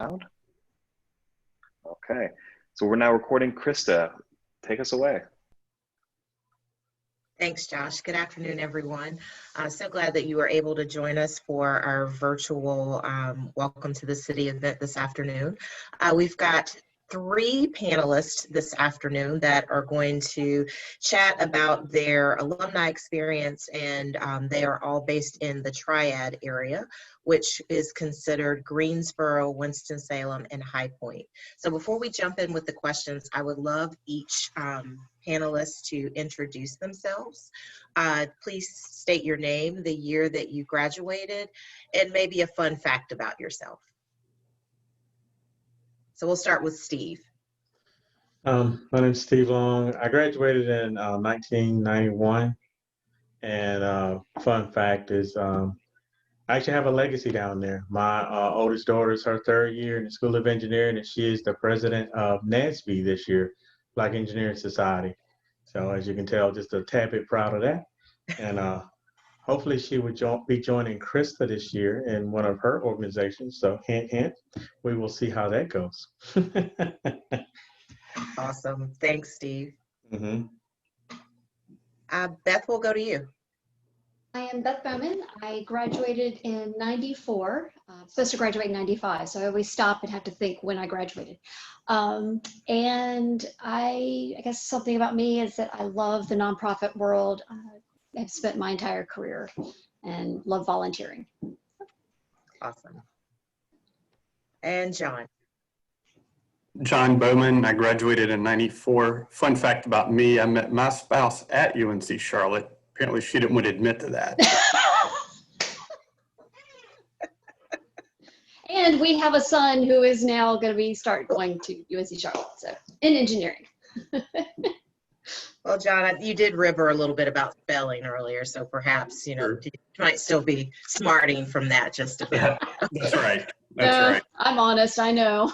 Loud? Okay, so we're now recording. Krista, take us away. Thanks, Josh. Good afternoon, everyone. So glad that you were able to join us for our virtual Welcome to the City event this afternoon. We've got 3 panelists this afternoon that are going to chat about their alumni experience, and they are all based in the Triad area, which is considered Greensboro, Winston-Salem, and High Point. So before we jump in with the questions, I would love each panelist to introduce themselves. Please state your name, the year that you graduated, and maybe a fun fact about yourself. So we'll start with Steve. My name's Steve Long. I graduated in 1991, and fun fact is I actually have a legacy down there. My oldest daughter is her 3rd year in the School of Engineering, and she is the president of NASB this year, Black Engineering Society. So as you can tell, just a tad bit proud of that. And hopefully she would be joining Krista this year in one of her organizations. So hint, hint, we will see how that goes. Awesome. Thanks, Steve. Mm-hmm. Beth, we'll go to you. I am Beth Bowman. I graduated in 94. I'm supposed to graduate in 95, so I always stop and have to think when I graduated. And I guess something about me is that I love the nonprofit world. I've spent my entire career and love volunteering. Awesome. And John. John Bowman. I graduated in 94. Fun fact about me, I met my spouse at UNC Charlotte. Apparently she didn't want to admit to that. And we have a son who is now going to start going to UNC Charlotte, so in engineering. Well, John, you did ribber a little bit about spelling earlier, so perhaps, you know, Sure. you might still be smarting from that just a bit. That's right. That's right. I'm honest, I know.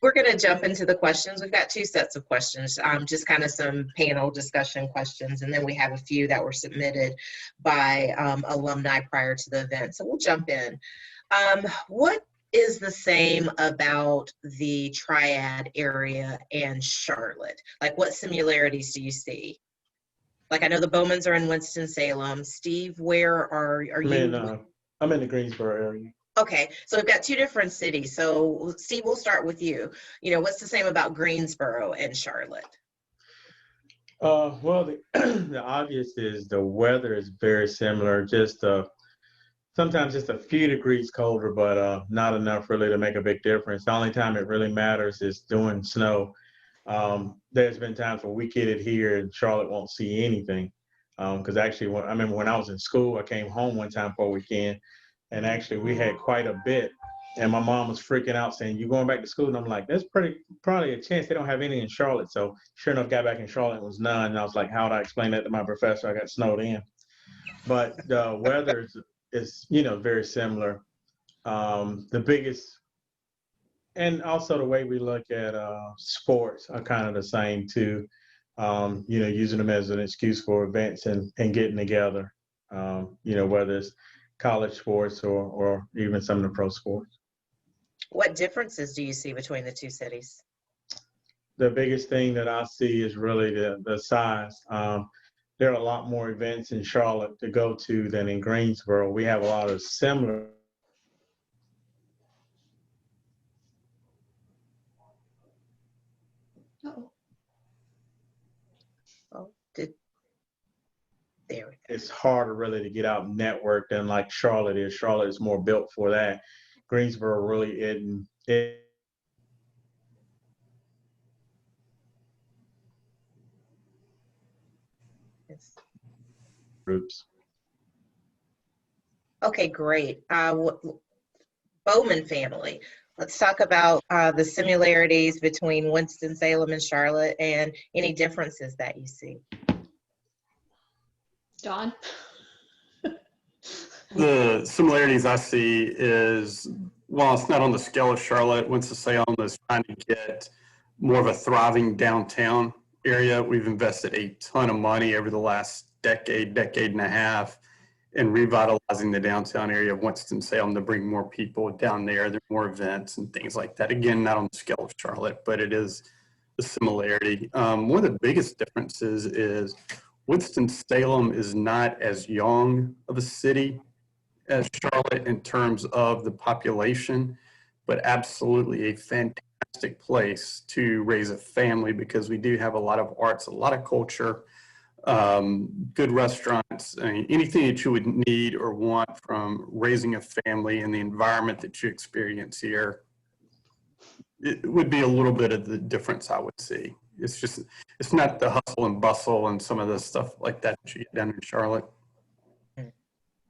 We're gonna jump into the questions. We've got 2 sets of questions, just kind of some panel discussion questions, and then we have a few that were submitted by alumni prior to the event. So we'll jump in. What is the same about the Triad area and Charlotte? Like, what similarities do you see? Like, I know the Bowmans are in Winston-Salem. Steve, where are you? I'm in the Greensboro area. Okay, so we've got 2 different cities. So Steve, we'll start with you. You know, what's the same about Greensboro and Charlotte? Well, the obvious is the weather is very similar. Just sometimes just a few degrees colder, but not enough really to make a big difference. The only time it really matters is during snow. There's been times where we get it here and Charlotte won't see anything. Because actually, I remember when I was in school, I came home one time for a weekend. And actually, we had quite a bit. And my mom was freaking out saying, "You going back to school?" And I'm like, "There's probably a chance they don't have any in Charlotte." So sure enough, got back in Charlotte, it was none. And I was like, how would I explain that to my professor? I got snowed in. But the weather is, you know, very similar. The biggest, and also the way we look at sports are kind of the same too. You know, using them as an excuse for events and getting together, you know, whether it's college sports or even some of the pro sports. What differences do you see between the 2 cities? The biggest thing that I see is really the size. There are a lot more events in Charlotte to go to than in Greensboro. We have a lot of similar. There we go. It's harder really to get out and network than like Charlotte is. Charlotte is more built for that. Greensboro really isn't. Groups. Okay, great. Bowman family. Let's talk about the similarities between Winston-Salem and Charlotte and any differences that you see. John? The similarities I see is, while it's not on the scale of Charlotte, Winston-Salem is trying to get more of a thriving downtown area. We've invested a ton of money over the last decade and a half and revitalizing the downtown area of Winston-Salem to bring more people down there. There are more events and things like that. Again, not on the scale of Charlotte, but it is a similarity. One of the biggest differences is Winston-Salem is not as young of a city as Charlotte in terms of the population, but absolutely a fantastic place to raise a family because we do have a lot of arts, a lot of culture, good restaurants, anything that you would need or want from raising a family and the environment that you experience here. It would be a little bit of the difference I would see. It's just, it's not the hustle and bustle and some of the stuff like that you get down in Charlotte.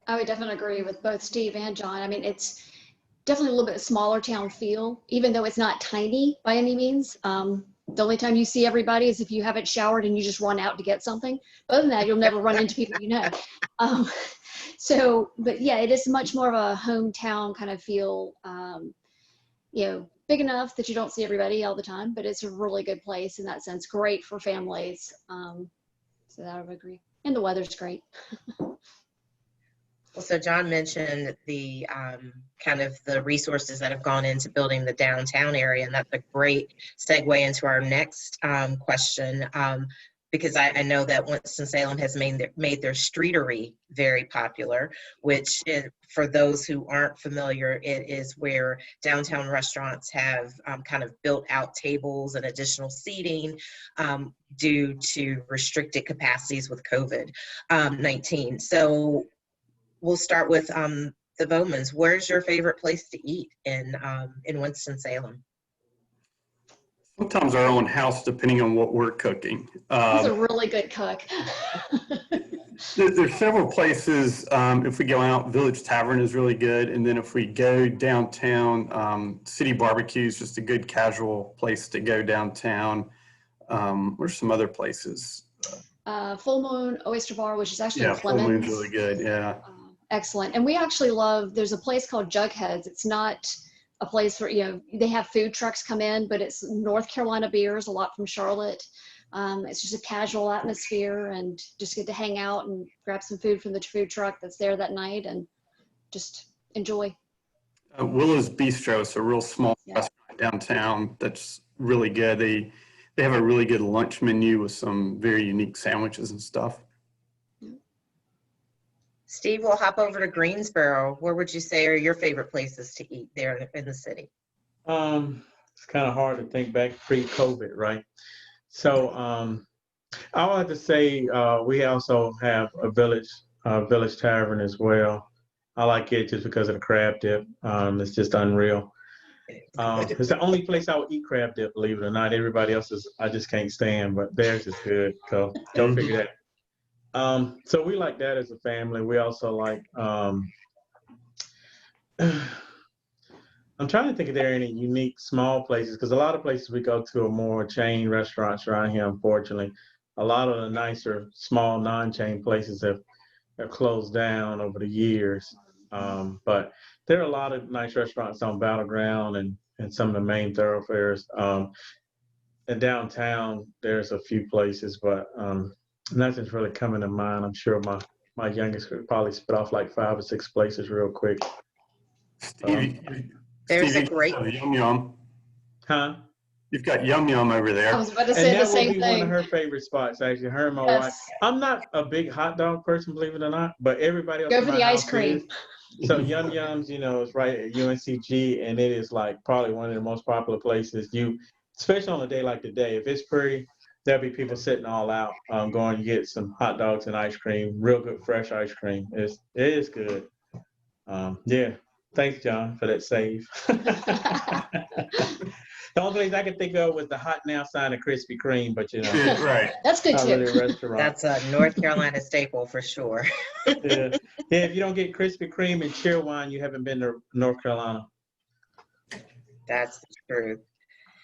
I would definitely agree with both Steve and John. I mean, it's definitely a little bit smaller town feel, even though it's not tiny by any means. The only time you see everybody is if you haven't showered and you just run out to get something. Other than that, you'll never run into people you know. But yeah, it is much more of a hometown kind of feel, you know, big enough that you don't see everybody all the time, but it's a really good place in that sense. Great for families. So that I would agree. And the weather's great. Well, so John mentioned the kind of the resources that have gone into building the downtown area, and that's a great segue into our next question, because I know that Winston-Salem has made their streetery very popular, which is, for those who aren't familiar, it is where downtown restaurants have kind of built out tables and additional seating due to restricted capacities with COVID-19. So we'll start with the Bowmans. Where's your favorite place to eat in Winston-Salem? Sometimes our own house, depending on what we're cooking. He's a really good cook. There's several places. If we go out, Village Tavern is really good. And then if we go downtown, City Barbecue is just a good casual place to go downtown. Where's some other places? Full Moon Oyster Bar, which is actually in Full Clemens. Moon's really good, yeah. Excellent. And we actually love, there's a place called Jugheads. It's not a place where, you know, they have food trucks come in, but it's North Carolina beers, a lot from Charlotte. It's just a casual atmosphere and just get to hang out and grab some food from the food truck that's there that night and just enjoy. Willow's Bistro is a real small restaurant downtown that's really good. They have a really good lunch menu with some very unique sandwiches and stuff. Steve, we'll hop over to Greensboro. Where would you say are your favorite places to eat there in the city? It's kind of hard to think back pre-COVID, right? So I would have to say we also have a Village Tavern as well. I like it just because of the crab dip. It's just unreal. It's the only place I would eat crab dip, believe it or not. Everybody else's I just can't stand, but theirs is good. So go figure that. So we like that as a family. We also like, I'm trying to think if there are any unique small places, because a lot of places we go to are more chain restaurants around here, unfortunately. A lot of the nicer, small, non-chain places have closed down over the years. But there are a lot of nice restaurants on Battleground and some of the main thoroughfares. In downtown, there's a few places, but nothing's really coming to mind. I'm sure my youngest could probably spit off like 5 or 6 places real quick. There's a great Yum Yum. Huh? You've got Yum Yum over there. I was about to say the same And that would be thing. one of her favorite spots, actually. Her and my wife. I'm not a big hot dog person, believe it or not, but everybody else Go in for my the ice house cream. is. So Yum Yums, you know, it's right at UNCG, and it is like probably one of the most popular places. Especially on a day like today, if it's pretty, there'll be people sitting all out, going to get some hot dogs and ice cream, real good fresh ice cream. It is good. Yeah. Thanks, John, for that save. The only place I could think of was the hot now sign of Krispy Kreme, but you know, Right. That's good not too. really a restaurant. That's a North Carolina staple for sure. Yeah. If you don't get Krispy Kreme and Cheerwine, you haven't been to North Carolina. That's the truth.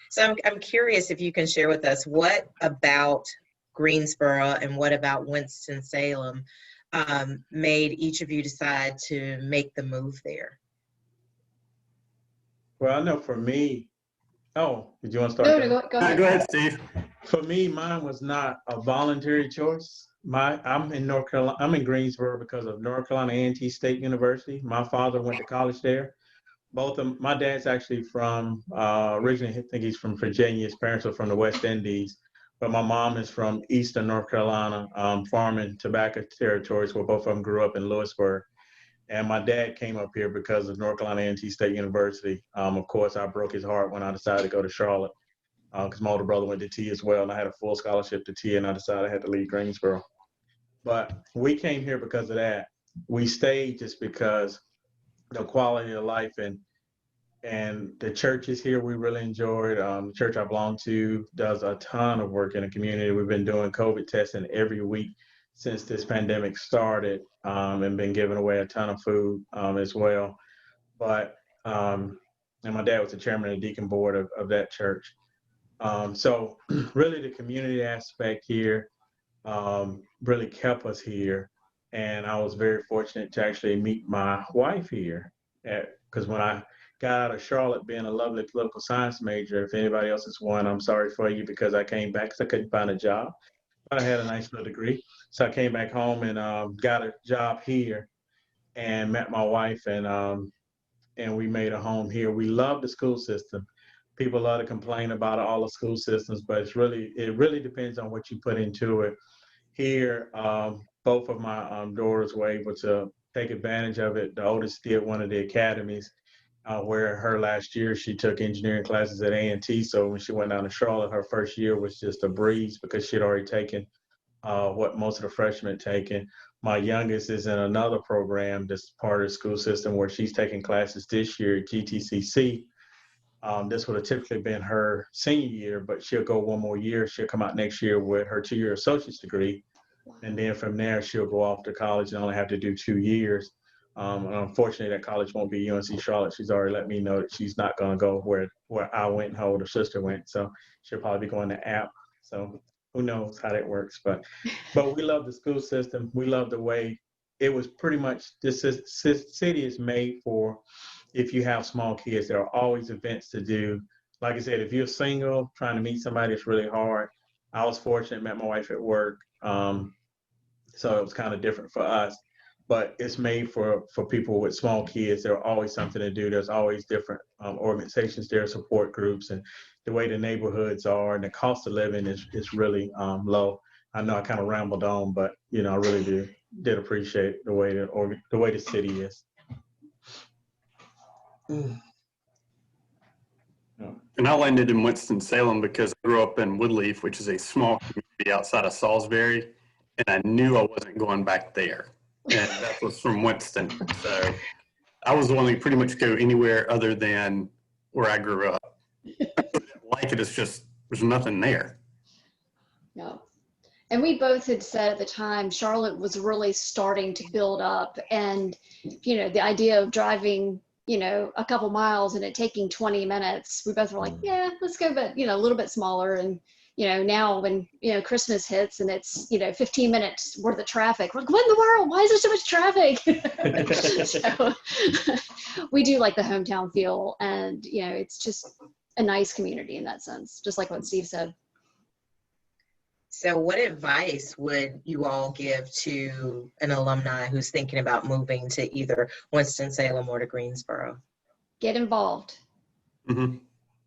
So I'm curious if you can share with us what about Greensboro and what about Winston-Salem made each of you decide to make the move there? Well, I know for me, Oh, did you want to start? No, there? no, go ahead. Go ahead, Steve. For me, mine was not a voluntary choice. I'm in North Carolina. I'm in Greensboro because of North Carolina A&T State University. My father went to college there. Both of my dad's actually from originally, I think he's from Virginia. His parents are from the West Indies, but my mom is from Eastern North Carolina, farming tobacco territories where both of them grew up in Lewisburg. And my dad came up here because of North Carolina A&T State University. Of course, I broke his heart when I decided to go to Charlotte because my older brother went to T as well, and I had a full scholarship to T, and I decided I had to leave Greensboro. But we came here because of that. We stayed just because the quality of life and the churches here we really enjoyed. The church I belong to does a ton of work in the community. We've been doing COVID testing every week since this pandemic started, and been giving away a ton of food as well. But and my dad was the chairman of the deacon board of that church. So really the community aspect here really kept us here. And I was very fortunate to actually meet my wife here because when I got out of Charlotte being a lovely political science major, if anybody else is one, I'm sorry for you because I came back because I couldn't find a job. But I had a nice little degree. So I came back home and got a job here and met my wife and we made a home here. We love the school system. People love to complain about all the school systems, but it really depends on what you put into it. Here, both of my daughters were able to take advantage of it. The oldest did one of the academies, where her last year she took engineering classes at A&T. So when she went down to Charlotte, her first year was just a breeze because she had already taken what most of the freshmen taken. My youngest is in another program that's part of the school system where she's taking classes this year at GTCC. This would have typically been her senior year, but she'll go one more year. She'll come out next year with her 2-year associate's degree. And then from there, she'll go off to college and only have to do 2 years. And unfortunately, that college won't be UNC Charlotte. She's already let me know that she's not going to go where I went and her older sister went. So she'll probably be going to App. So who knows how that works. But we love the school system. We love the way it was pretty much, this city is made for if you have small kids. There are always events to do. Like I said, if you're single, trying to meet somebody, it's really hard. I was fortunate, met my wife at work. So it was kind of different for us, but it's made for people with small kids. There are always something to do. There's always different organizations there, support groups, and the way the neighborhoods are and the cost of living is really low. I know I kind of rambled on, but I really did appreciate the way the city is. And I landed in Winston-Salem because I grew up in Woodleaf, which is a small community outside of Salisbury, and I knew I wasn't going back there. And that was from Winston. So I was willing to pretty much go anywhere other than where I grew up. I didn't like it, it's just, there's nothing there. No. And we both had said at the time, Charlotte was really starting to build up. And, the idea of driving, a couple miles and it taking 20 minutes, we both were like, yeah, let's go, but, a little bit smaller. And, now when, Christmas hits and it's, 15 minutes worth of traffic, we're like, what in the world? Why is there so much traffic? So we do like the hometown feel. And, it's just a nice community in that sense, just like what Steve said. So what advice would you all give to an alumni who's thinking about moving to either Winston-Salem or to Greensboro? Get involved. Mm-hmm.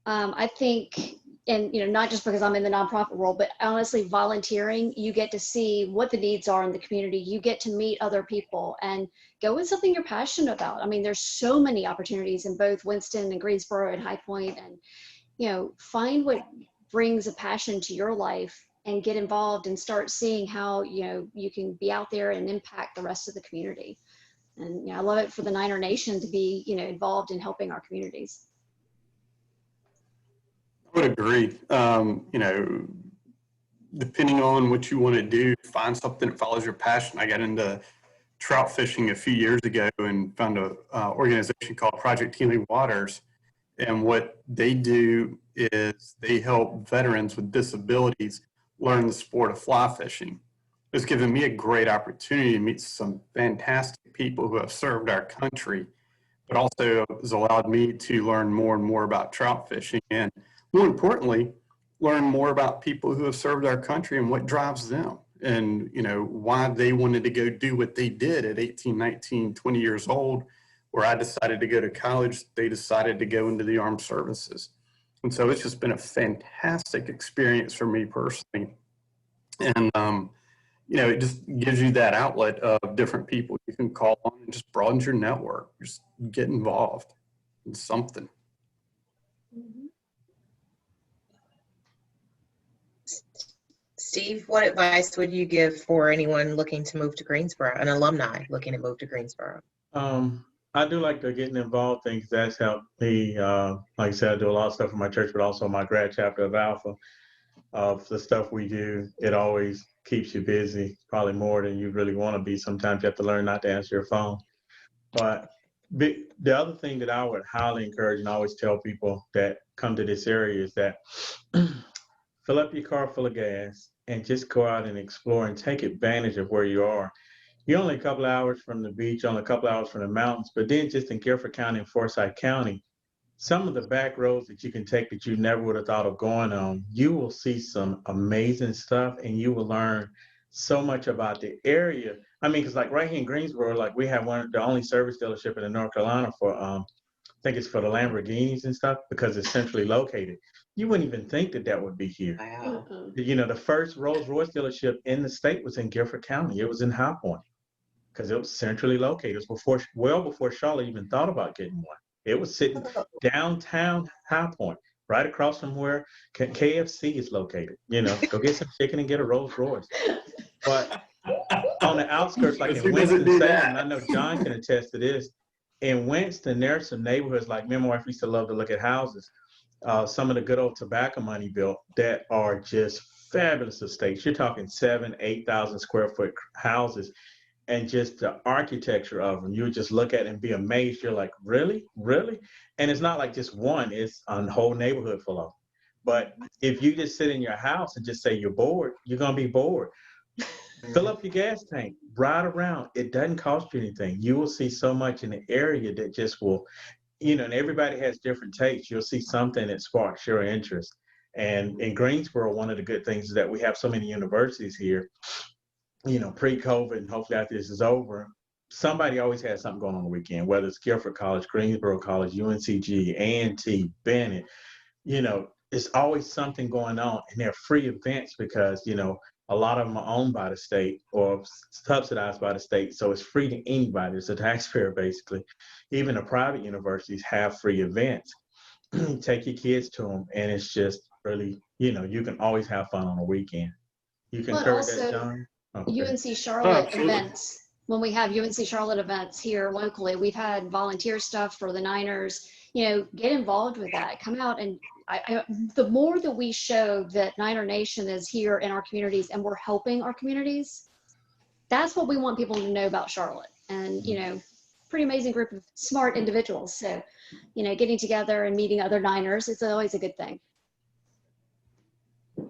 I think, and not just because I'm in the nonprofit world, but honestly, volunteering, you get to see what the needs are in the community. You get to meet other people and go with something you're passionate about. I mean, there's so many opportunities in both Winston and Greensboro and High Point, and find what brings a passion to your life and get involved and start seeing how, you can be out there and impact the rest of the community. And I love it for the Niner Nation to be, involved in helping our communities. I would agree. Depending on what you want to do, find something that follows your passion. I got into trout fishing a few years ago and found an organization called Project Healing Waters. And what they do is they help veterans with disabilities learn the sport of fly fishing. It's given me a great opportunity to meet some fantastic people who have served our country, but also has allowed me to learn more and more about trout fishing. And more importantly, learn more about people who have served our country and what drives them, and why they wanted to go do what they did at 18, 19, 20 years old. Where I decided to go to college, they decided to go into the armed services. And so it's just been a fantastic experience for me personally. And, it just gives you that outlet of different people you can call on and just broadens your network. Just get involved in something. Steve, what advice would you give for anyone looking to move to Greensboro, an alumni looking to move to Greensboro? I do like the getting involved things. That's helped me. Like I said, I do a lot of stuff for my church, but also my grad chapter of Alpha. Of the stuff we do, it always keeps you busy, probably more than you really want to be. Sometimes you have to learn not to answer your phone. But the other thing that I would highly encourage and always tell people that come to this area is that fill up your car full of gas and just go out and explore and take advantage of where you are. You're only a couple of hours from the beach, only a couple of hours from the mountains, but then just in Guilford County and Forsyth County, some of the back roads that you can take that you never would have thought of going on, you will see some amazing stuff and you will learn so much about the area. I mean, because like right here in Greensboro, like we have the only service dealership in North Carolina for, I think it's for the Lamborghinis and stuff because it's centrally located. You wouldn't even think that would be here. Wow. The first Rolls Royce dealership in the state was in Guilford County. It was in High Point because it was centrally located. It was well before Charlotte even thought about getting one. It was sitting downtown High Point, right across from where KFC is located. Go get some chicken and get a Rolls Royce. But on the outskirts, like in Winston-Salem, and I know John can attest to this, in Winston, there are some neighborhoods, like me and my wife used to love to look at houses. Some of the good old tobacco money built that are just fabulous estates. You're talking 7,000, 8,000 square foot houses. And just the architecture of them, you would just look at it and be amazed. You're like, really? Really? And it's not like just one, it's a whole neighborhood full of them. But if you just sit in your house and just say you're bored, you're going to be bored. Fill up your gas tank, ride around. It doesn't cost you anything. You will see so much in the area that just will, and everybody has different tastes. You'll see something that sparks your interest. And in Greensboro, one of the good things is that we have so many universities here. Pre-COVID, and hopefully after this is over, somebody always has something going on the weekend, whether it's Guilford College, Greensboro College, UNCG, A&T, Bennett, it's always something going on, and they're free events because, a lot of them are owned by the state or subsidized by the state, so it's free to anybody. It's a taxpayer, basically. Even the private universities have free events. Take your kids to them, and it's just really, you can always have fun on a weekend. You concur with that, John? Okay. UNC Charlotte events. When we have UNC Charlotte events here locally, we've had volunteer stuff for the Niners. Get involved with that. Come out and the more that we show that Niner Nation is here in our communities and we're helping our communities, that's what we want people to know about Charlotte. And pretty amazing group of smart individuals. So, getting together and meeting other Niners, it's always a good thing.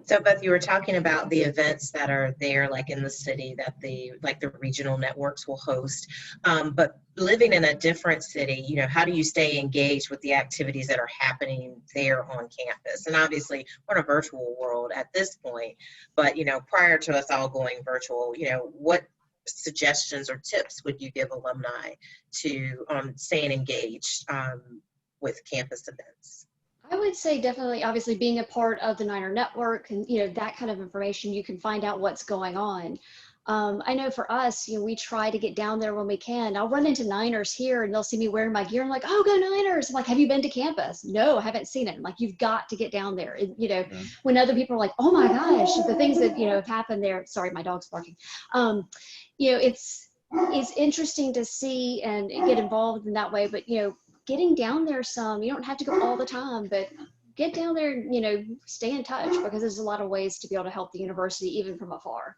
So Beth, you were talking about the events that are there, like in the city, that the regional networks will host. But living in a different city, how do you stay engaged with the activities that are happening there on campus? And obviously, we're in a virtual world at this point, but prior to us all going virtual, what suggestions or tips would you give alumni to staying engaged with campus events? I would say definitely, obviously, being a part of the Niner Network and, that kind of information, you can find out what's going on. I know for us, we try to get down there when we can. I'll run into Niners here and they'll see me wearing my gear. I'm like, oh, go Niners. I'm like, have you been to campus? No, I haven't seen it. I'm like, you've got to get down there. And, when other people are like, oh my gosh, the things that, have happened there. Sorry, my dog's barking. It's interesting to see and get involved in that way. But, getting down there some, you don't have to go all the time, but get down there and, stay in touch because there's a lot of ways to be able to help the university even from afar.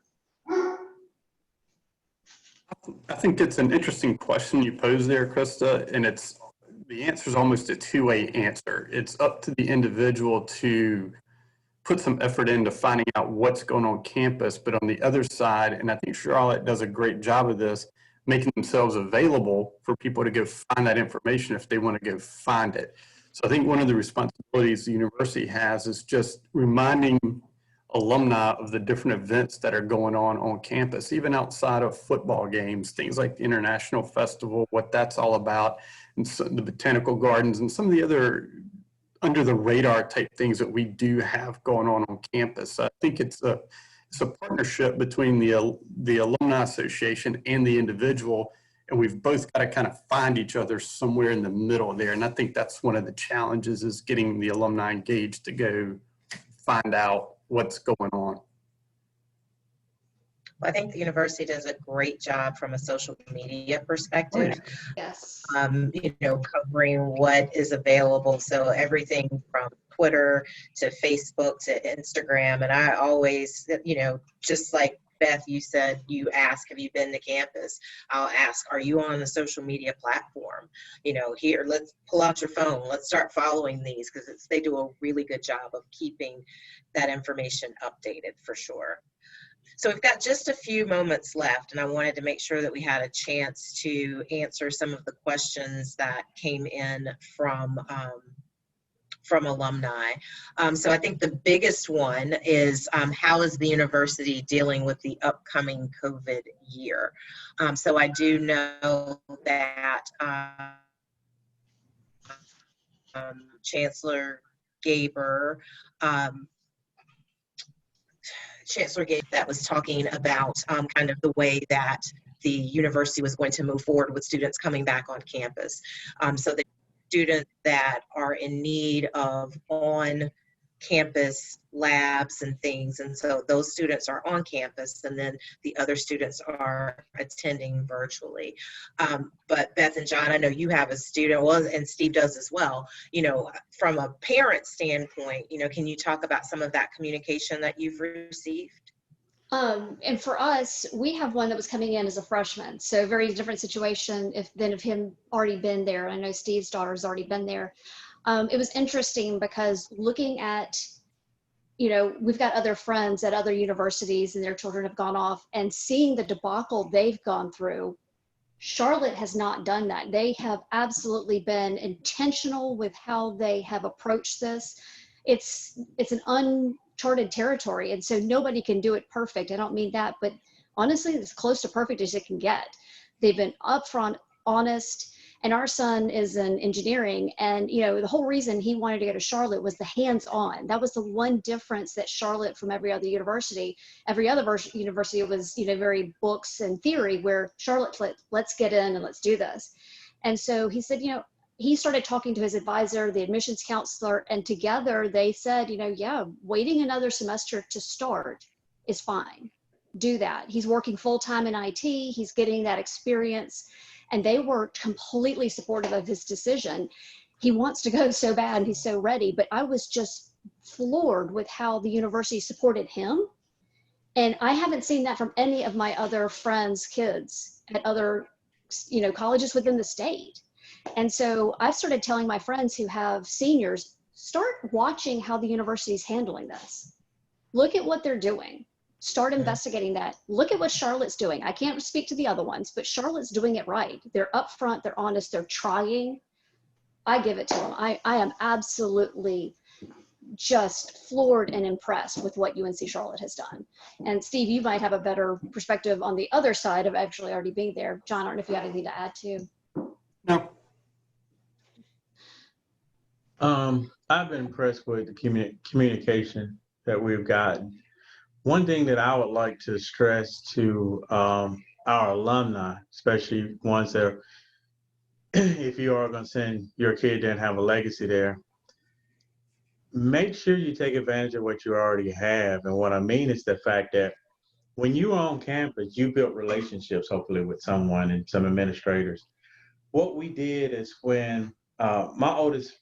I think it's an interesting question you pose there, Krista, and the answer is almost a two-way answer. It's up to the individual to put some effort into finding out what's going on campus, but on the other side, and I think Charlotte does a great job of this, making themselves available for people to go find that information if they want to go find it. So I think one of the responsibilities the university has is just reminding alumni of the different events that are going on campus, even outside of football games, things like the International Festival, what that's all about, and so the botanical gardens and some of the other under the radar type things that we do have going on campus. So I think it's a partnership between the Alumni Association and the individual, and we've both got to kind of find each other somewhere in the middle there. And I think that's one of the challenges, is getting the alumni engaged to go find out what's going on. I think the university does a great job from a social media perspective. Yes. Covering what is available. So everything from Twitter to Facebook to Instagram. And I always, just like Beth, you said, you ask, have you been to campus? I'll ask, are you on a social media platform? Here, let's pull out your phone. Let's start following these, because they do a really good job of keeping that information updated for sure. So we've got just a few moments left, and I wanted to make sure that we had a chance to answer some of the questions that came in from alumni. So I think the biggest one is, how is the university dealing with the upcoming COVID year? So I do know that Chancellor Gaber, that was talking about kind of the way that the university was going to move forward with students coming back on campus. So the students that are in need of on-campus labs and things, and so those students are on campus, and then the other students are attending virtually. But Beth and John, I know you have a student, well, and Steve does as well. From a parent standpoint, can you talk about some of that communication that you've received? And for us, we have one that was coming in as a freshman, so very different situation than if him already been there. I know Steve's daughter's already been there. It was interesting because looking at, we've got other friends at other universities and their children have gone off, and seeing the debacle they've gone through. Charlotte has not done that. They have absolutely been intentional with how they have approached this. It's an uncharted territory, and so nobody can do it perfect. I don't mean that, but honestly, it's close to perfect as it can get. They've been upfront, honest, and our son is in engineering, and the whole reason he wanted to go to Charlotte was the hands-on. That was the one difference that Charlotte, from every other university university was very books and theory, where Charlotte, let's get in and let's do this. And so he said, he started talking to his advisor, the admissions counselor, and together they said, yeah, waiting another semester to start is fine. Do that. He's working full-time in IT. He's getting that experience. And they were completely supportive of his decision. He wants to go so bad, and he's so ready. But I was just floored with how the university supported him. And I haven't seen that from any of my other friends' kids at other, colleges within the state. And so I've started telling my friends who have seniors, start watching how the university is handling this. Look at what they're doing. Start investigating that. Look at what Charlotte's doing. I can't speak to the other ones, but Charlotte's doing it right. They're upfront, they're honest, they're trying. I give it to them. I am absolutely just floored and impressed with what UNC Charlotte has done. And Steve, you might have a better perspective on the other side of actually already being there. John, I don't know if you have anything to add too. No. I've been impressed with the communication that we've gotten. One thing that I would like to stress to our alumni, especially ones that are, if you are going to send your kid there and have a legacy there, make sure you take advantage of what you already have. And what I mean is the fact that when you are on campus, you built relationships, hopefully, with someone and some administrators. What we did is when my oldest,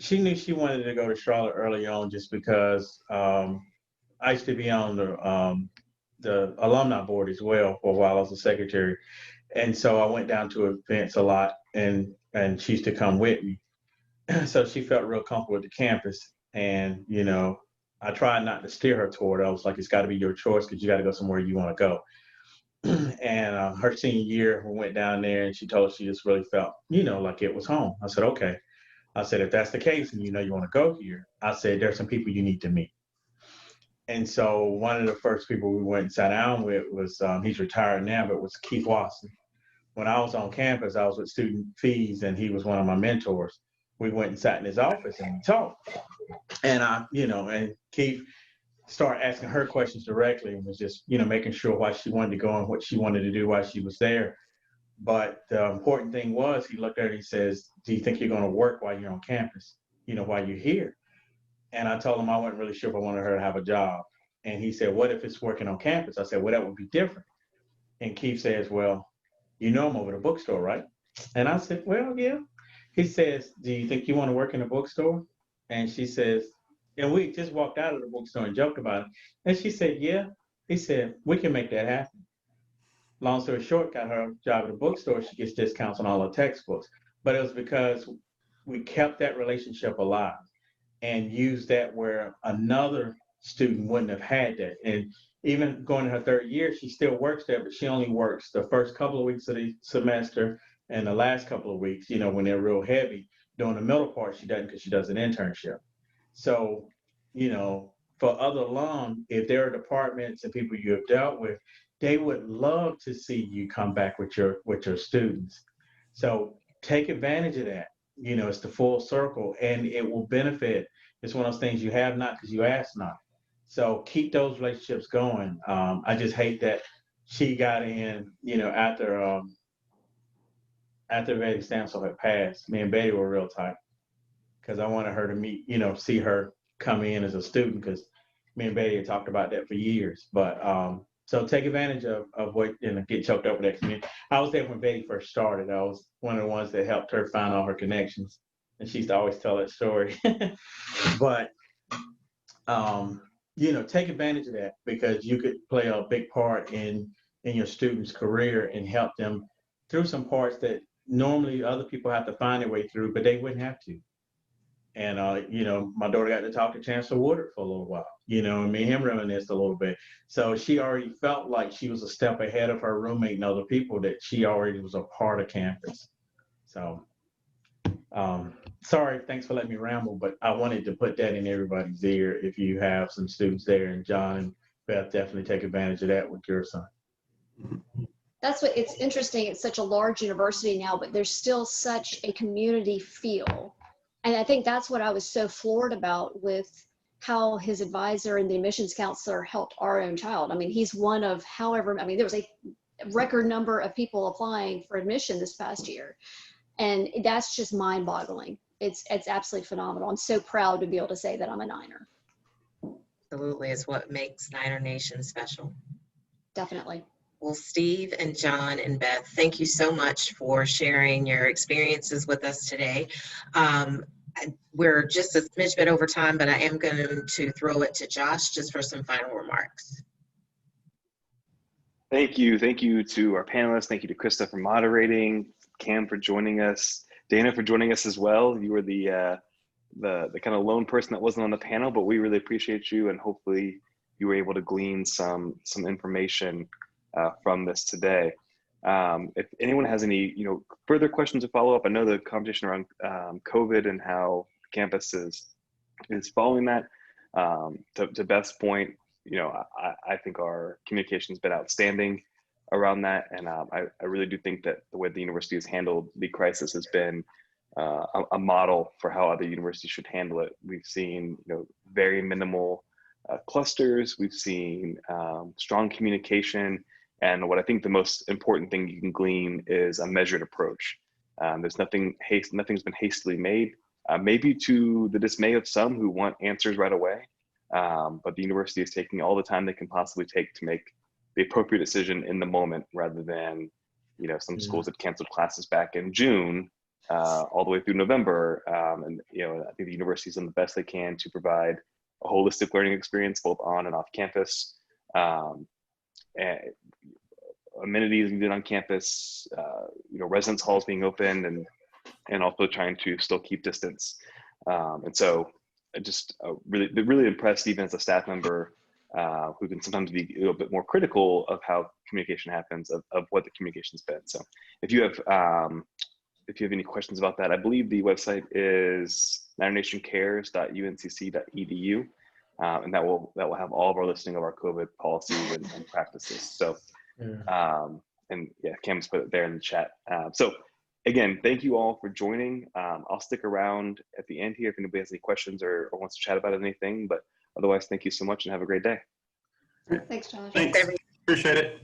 she knew she wanted to go to Charlotte early on, just because I used to be on the alumni board as well for a while as a secretary. And so I went down to events a lot, and she used to come with me. So she felt real comfortable with the campus. And, I tried not to steer her toward it. I was like, it's got to be your choice, because you got to go somewhere you want to go. And her senior year, we went down there and she told us she just really felt, you know, like it was home. I said, okay. I said, if that's the case and you know you want to go here, I said, there's some people you need to meet. And so one of the first people we went and sat down with was, he's retired now, but was Keith Watson. When I was on campus, I was with student fees and he was one of my mentors. We went and sat in his office and we talked. And and Keith started asking her questions directly and was just, making sure why she wanted to go and what she wanted to do while she was there. But the important thing was he looked at her and he says, do you think you're going to work while you're on campus, while you're here? And I told him I wasn't really sure if I wanted her to have a job. And he said, what if it's working on campus? I said, well, that would be different. And Keith says, well, I'm over the bookstore, right? And I said, well, yeah. He says, do you think you want to work in a bookstore? And she says, and we just walked out of the bookstore and joked about it. And she said, yeah. He said, we can make that happen. Long story short, got her job at a bookstore. She gets discounts on all her textbooks. But it was because we kept that relationship alive and used that where another student wouldn't have had that. And even going to her third year, she still works there, but she only works the first couple of weeks of the semester and the last couple of weeks, when they're real heavy. During the middle part, she doesn't because she does an internship. So, for other alum, if there are departments and people you have dealt with, they would love to see you come back with your students. So take advantage of that. It's the full circle and it will benefit. It's one of those things you have not because you ask not. So keep those relationships going. I just hate that she got in, after Betty Stansel had passed. Me and Betty were real tight because I wanted her to meet, see her come in as a student because me and Betty had talked about that for years. But so take advantage of what, get choked up with that community. I was there when Betty first started. I was one of the ones that helped her find all her connections. And she used to always tell that story. But, take advantage of that because you could play a big part in your student's career and help them through some parts that normally other people have to find their way through, but they wouldn't have to. And, my daughter got to talk to Chancellor Woodard for a little while, and me and him reminisced a little bit. So she already felt like she was a step ahead of her roommate and other people, that she already was a part of campus. So, sorry, thanks for letting me ramble, but I wanted to put that in everybody's ear. If you have some students there, and John and Beth, definitely take advantage of that with your son. That's what it's interesting. It's such a large university now, but there's still such a community feel. And I think that's what I was so floored about with how his advisor and the admissions counselor helped our own child. I mean, he's one of there was a record number of people applying for admission this past year. And that's just mind boggling. It's absolutely phenomenal. I'm so proud to be able to say that I'm a Niner. Absolutely, it's what makes Niner Nation special. Definitely. Well, Steve and John and Beth, thank you so much for sharing your experiences with us today. We're just a smidge bit over time, but I am going to throw it to Josh just for some final remarks. Thank you. Thank you to our panelists. Thank you to Krista for moderating, Cam for joining us, Dana for joining us as well. You were the kind of lone person that wasn't on the panel, but we really appreciate you, and hopefully you were able to glean some information from this today. If anyone has any further questions to follow up, I know the conversation around COVID and how campus is following that. To Beth's point, I think our communication has been outstanding around that, and I really do think that the way the university has handled the crisis has been a model for how other universities should handle it. We've seen very minimal clusters. We've seen strong communication. And what I think the most important thing you can glean is a measured approach. Nothing's been hastily made, maybe to the dismay of some who want answers right away. But the university is taking all the time they can possibly take to make the appropriate decision in the moment, rather than, some schools that canceled classes back in June, all the way through November. And, I think the university's done the best they can to provide a holistic learning experience, both on and off campus. Amenities needed on campus, residence halls being opened, and also trying to still keep distance. And so, just really impressed, even as a staff member, who can sometimes be a little bit more critical of how communication happens, of what the communication's been. So if you have any questions about that, I believe the website is NiderNationCares.uncc.edu, and that will have all of our listing of our COVID policies and practices. So, and yeah, Cam's put it there in the chat. So again, thank you all for joining. I'll stick around at the end here if anybody has any questions or wants to chat about anything, but otherwise, thank you so much and have a great day. Thanks, Josh. Thanks. Appreciate it.